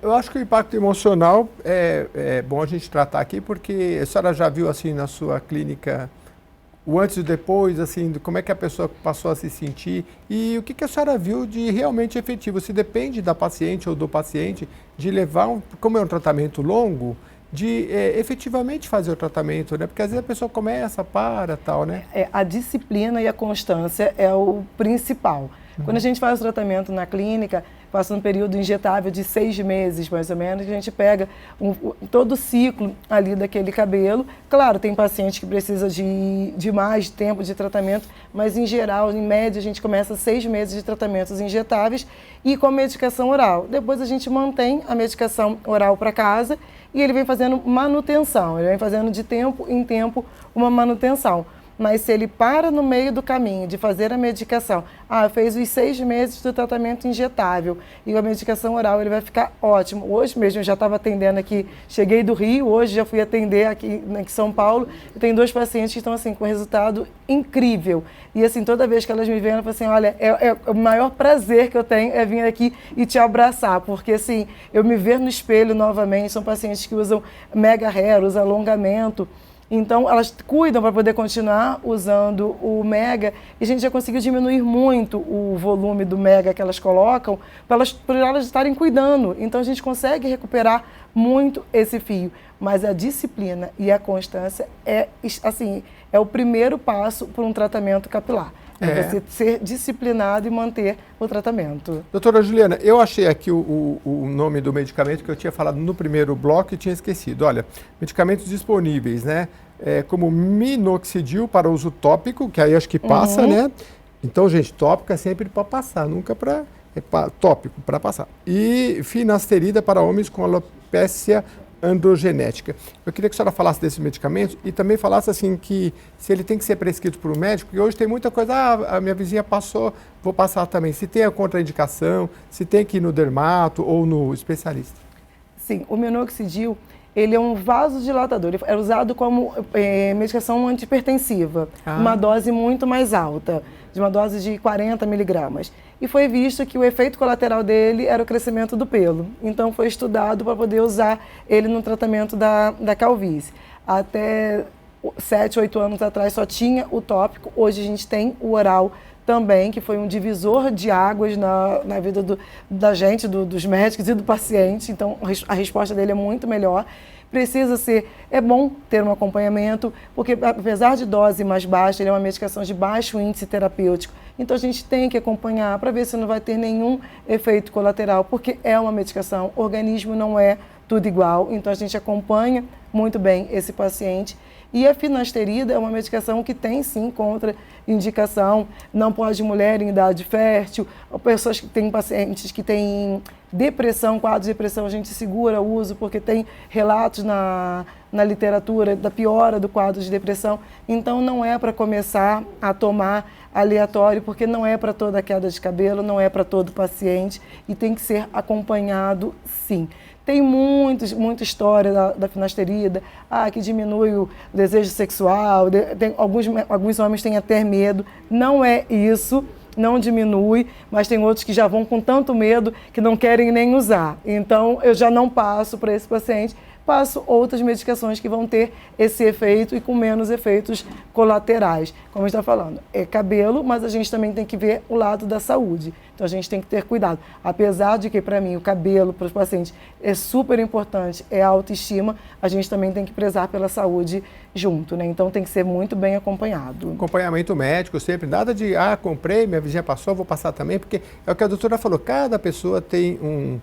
Eu acho que o impacto emocional é bom a gente tratar aqui, porque a senhora já viu assim na sua clínica o antes e depois, assim, como é que a pessoa passou a se sentir e o que a senhora viu de realmente efetivo? Se depende da paciente ou do paciente de levar, como é um tratamento longo, de efetivamente fazer o tratamento, né? Porque às vezes a pessoa começa, para, tal, né? A disciplina e a constância é o principal. Quando a gente faz o tratamento na clínica, passa um período injetável de 6 meses, mais ou menos, a gente pega todo o ciclo ali daquele cabelo. Claro, tem paciente que precisa de mais tempo de tratamento, mas em geral, em média, a gente começa 6 meses de tratamentos injetáveis e com medicação oral. Depois a gente mantém a medicação oral para casa e ele vem fazendo manutenção, ele vem fazendo de tempo em tempo uma manutenção. Mas se ele para no meio do caminho de fazer a medicação, fez os 6 meses do tratamento injetável e a medicação oral, ele vai ficar ótimo. Hoje mesmo eu já estava atendendo aqui, cheguei do Rio, hoje já fui atender aqui em São Paulo, e tem 2 pacientes que estão assim com resultado incrível. E assim, toda vez que elas me veem, eu falo assim, olha, o maior prazer que eu tenho é vir aqui e te abraçar, porque assim, eu me ver no espelho novamente, são pacientes que usam mega hair, usam alongamento. Então, elas cuidam para poder continuar usando o mega e a gente já conseguiu diminuir muito o volume do mega que elas colocam por elas estarem cuidando. Então, a gente consegue recuperar muito esse fio. Mas a disciplina e a constância é o primeiro passo para um tratamento capilar. Você ser disciplinado e manter o tratamento. Doutora Juliana, eu achei aqui o nome do medicamento que eu tinha falado no primeiro bloco e tinha esquecido. Olha, medicamentos disponíveis, né? Como minoxidil para uso tópico, que aí acho que passa, né? Então, gente, tópico é sempre para passar, nunca para... tópico, para passar. E finasterida para homens com alopecia androgenética. Eu queria que a senhora falasse desses medicamentos e também falasse assim que se ele tem que ser prescrito por um médico, porque hoje tem muita coisa, a minha vizinha passou, vou passar também. Se tem a contraindicação, se tem que ir no dermato ou no especialista. Sim, o minoxidil, ele é um vasodilatador, ele é usado como medicação antihipertensiva, uma dose muito mais alta, de uma dose de 40 miligramas. E foi visto que o efeito colateral dele era o crescimento do pelo. Então foi estudado para poder usar ele no tratamento da calvície. Até 7, 8 anos atrás só tinha o tópico, hoje a gente tem o oral também, que foi um divisor de águas na vida da gente, dos médicos e do paciente. Então, a resposta dele é muito melhor. Precisa ser, é bom ter um acompanhamento, porque apesar de dose mais baixa, ele é uma medicação de baixo índice terapêutico. Então, a gente tem que acompanhar para ver se não vai ter nenhum efeito colateral, porque é uma medicação, o organismo não é tudo igual. Então, a gente acompanha muito bem esse paciente. E a finasterida é uma medicação que tem, sim, contraindicação. Não pode mulher em idade fértil, pessoas que têm pacientes que têm depressão, quadro de depressão, a gente segura o uso, porque tem relatos na literatura da piora do quadro de depressão. Então, não é para começar a tomar aleatório, porque não é para toda queda de cabelo, não é para todo paciente e tem que ser acompanhado, sim. Tem muita história da finasterida, que diminui o desejo sexual, alguns homens têm até medo. Não é isso, não diminui, mas tem outros que já vão com tanto medo que não querem nem usar. Então, eu já não passo para esse paciente, passo outras medicações que vão ter esse efeito e com menos efeitos colaterais. Como a gente está falando, é cabelo, mas a gente também tem que ver o lado da saúde. Então, a gente tem que ter cuidado. Apesar de que, para mim, o cabelo para os pacientes é super importante, é a autoestima, a gente também tem que prezar pela saúde junto, né? Então, tem que ser muito bem acompanhado. Acompanhamento médico sempre, nada de, comprei, minha vizinha passou, vou passar também, porque é o que a doutora falou, cada pessoa tem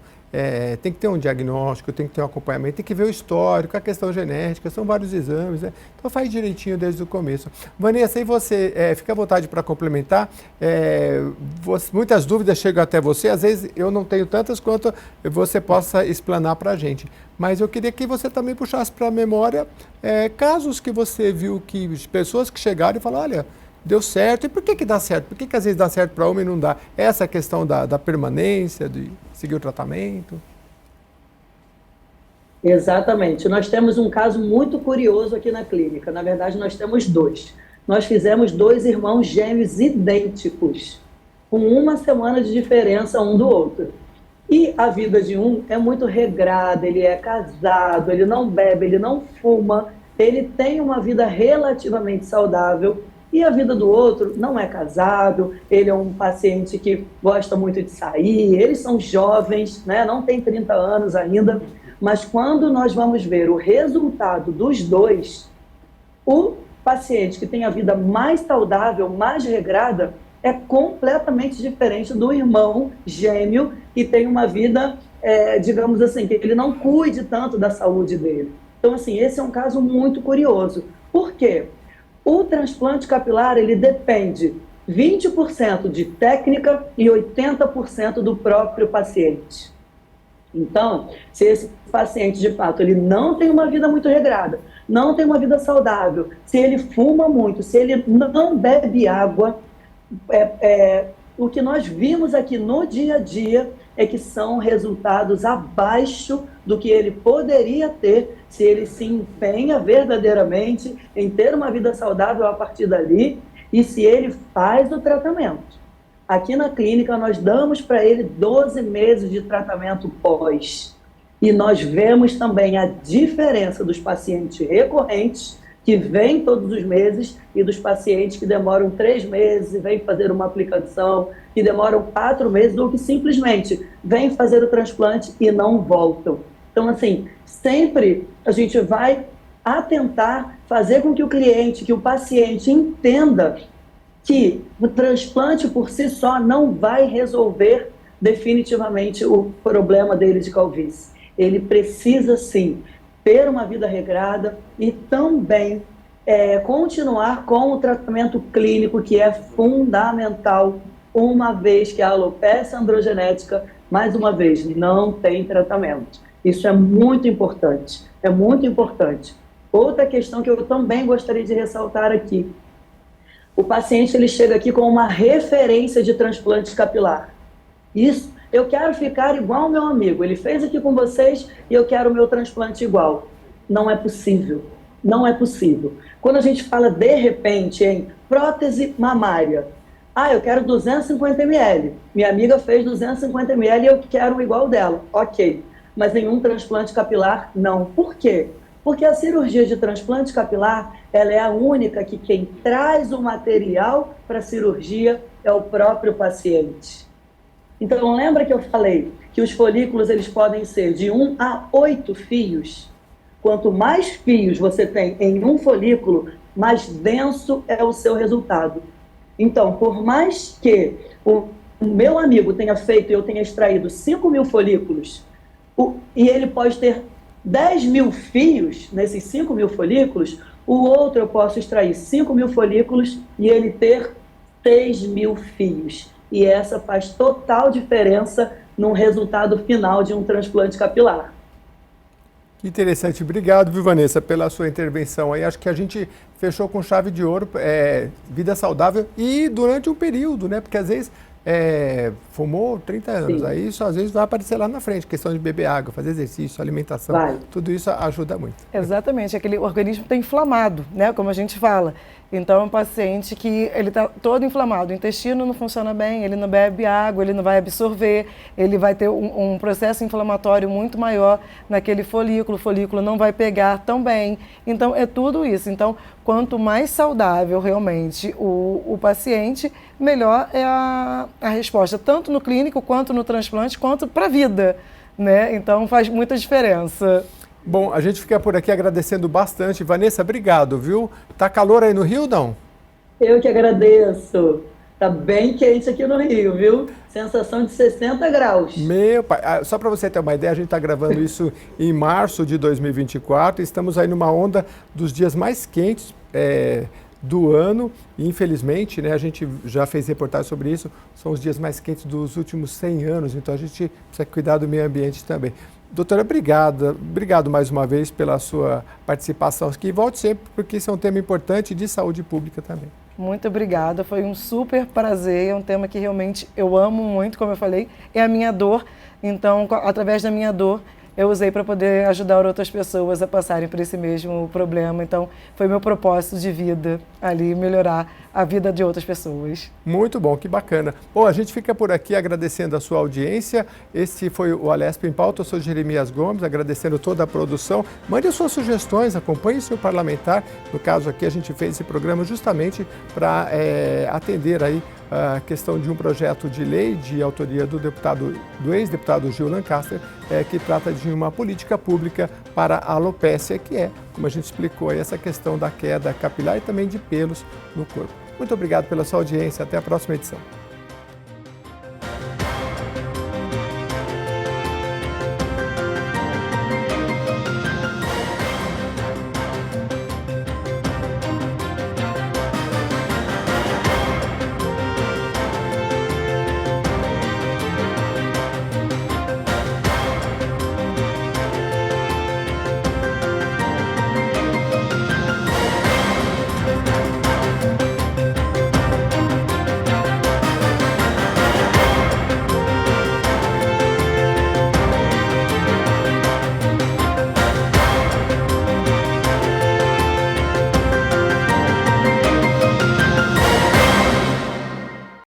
tem que ter um diagnóstico, tem que ter um acompanhamento, tem que ver o histórico, a questão genética, são vários exames, né? Então faz direitinho desde o começo. Vanessa, e você, fica à vontade para complementar, muitas dúvidas chegam até você, às vezes eu não tenho tantas quanto você possa explanar para a gente, mas eu queria que você também puxasse para a memória casos que você viu, que pessoas que chegaram e falaram, olha, deu certo. E por que dá certo? Por que às vezes dá certo para homem e não dá? Essa questão da permanência, de seguir o tratamento? Exatamente. Nós temos um caso muito curioso aqui na clínica. Na verdade, nós temos dois. Nós fizemos 2 irmãos gêmeos idênticos, com 1 semana de diferença um do outro. E a vida de um é muito regrada, ele é casado, ele não bebe, ele não fuma, ele tem uma vida relativamente saudável. E a vida do outro não é casado, ele é um paciente que gosta muito de sair, eles são jovens, né? Não tem 30 anos ainda, mas quando nós vamos ver o resultado dos dois, o paciente que tem a vida mais saudável, mais regrada, é completamente diferente do irmão gêmeo que tem uma vida, digamos assim, que ele não cuide tanto da saúde dele. Então, assim, esse é um caso muito curioso. Por quê? O transplante capilar, ele depende 20% de técnica e 80% do próprio paciente. Então, se esse paciente, de fato, ele não tem uma vida muito regrada, não tem uma vida saudável, se ele fuma muito, se ele não bebe água, o que nós vimos aqui no dia a dia é que são resultados abaixo do que ele poderia ter se ele se empenha verdadeiramente em ter uma vida saudável a partir dali e se ele faz o tratamento. Aqui na clínica nós damos para ele 12 meses de tratamento pós. E nós vemos também a diferença dos pacientes recorrentes, que vêm todos os meses, e dos pacientes que demoram 3 meses e vêm fazer uma aplicação, que demoram 4 meses, ou que simplesmente vêm fazer o transplante e não voltam. Então, assim, sempre a gente vai atentar fazer com que o cliente, que o paciente entenda que o transplante por si só não vai resolver definitivamente o problema dele de calvície. Ele precisa, sim, ter uma vida regrada e também continuar com o tratamento clínico, que é fundamental, uma vez que a alopecia androgenética, mais uma vez, não tem tratamento. Isso é muito importante, é muito importante. Outra questão que eu também gostaria de ressaltar aqui. O paciente ele chega aqui com uma referência de transplante capilar. Isso, eu quero ficar igual ao meu amigo. Ele fez aqui com vocês e eu quero o meu transplante igual. Não é possível. Não é possível. Quando a gente fala de repente em prótese mamária, eu quero 250 ml. Minha amiga fez 250 ml e eu quero igual dela. Ok. Mas nenhum transplante capilar, não. Por quê? Porque a cirurgia de transplante capilar, ela é a única que quem traz o material para a cirurgia é o próprio paciente. Então, lembra que eu falei que os folículos eles podem ser de 1 a 8 fios? Quanto mais fios você tem em um folículo, mais denso é o seu resultado. Então, por mais que o meu amigo tenha feito e eu tenha extraído 5.000 folículos, e ele pode ter 10.000 fios nesses 5.000 folículos, o outro eu posso extrair 5.000 folículos e ele ter 6.000 fios. E essa faz total diferença no resultado final de um transplante capilar. Que interessante. Obrigado, viu, Vanessa, pela sua intervenção aí. Acho que a gente fechou com chave de ouro, vida saudável e durante um período, né? Porque às vezes fumou 30 anos, Sim. Aí isso às vezes vai aparecer lá na frente, questão de beber água, fazer exercício, alimentação, tudo isso ajuda muito. Exatamente, aquele organismo está inflamado, né, como a gente fala. Então, é um paciente que ele está todo inflamado, o intestino não funciona bem, ele não bebe água, ele não vai absorver, ele vai ter um processo inflamatório muito maior naquele folículo, o folículo não vai pegar tão bem. Então, é tudo isso. Então, quanto mais saudável realmente o paciente, melhor é a resposta, tanto no clínico, quanto no transplante, quanto para a vida, né? Então, faz muita diferença. Bom, a gente fica por aqui agradecendo bastante. Vanessa, obrigado, viu? Tá calor aí no Rio, não? Eu que agradeço. Tá bem quente aqui no Rio, viu? Sensação de 60 graus. Meu pai, só para você ter uma ideia, a gente está gravando isso em março de 2024. Estamos aí numa onda dos dias mais quentes do ano. E, infelizmente, né, a gente já fez reportagem sobre isso, são os dias mais quentes dos últimos 100 anos. Então, a gente precisa cuidar do meio ambiente também. Doutora, obrigado mais uma vez pela sua participação aqui. Volte sempre, porque isso é um tema importante de saúde pública também. Muito obrigada, foi um super prazer, é um tema que realmente eu amo muito, como eu falei, é a minha dor, então, através da minha dor, eu usei para poder ajudar outras pessoas a passarem por esse mesmo problema. Então, foi meu propósito de vida ali, melhorar a vida de outras pessoas. Muito bom, que bacana. Bom, a gente fica por aqui agradecendo a sua audiência. Esse foi o Alesp em Pauta, eu sou Jeremias Gomes, agradecendo toda a produção. Mande as suas sugestões, acompanhe seu parlamentar. No caso aqui, a gente fez esse programa justamente para atender aí a questão de um projeto de lei de autoria do ex-deputado Gil Lancaster, que trata de uma política pública para a alopécia, que é, como a gente explicou, essa questão da queda capilar e também de pelos no corpo. Muito obrigado pela sua audiência. Até a próxima edição.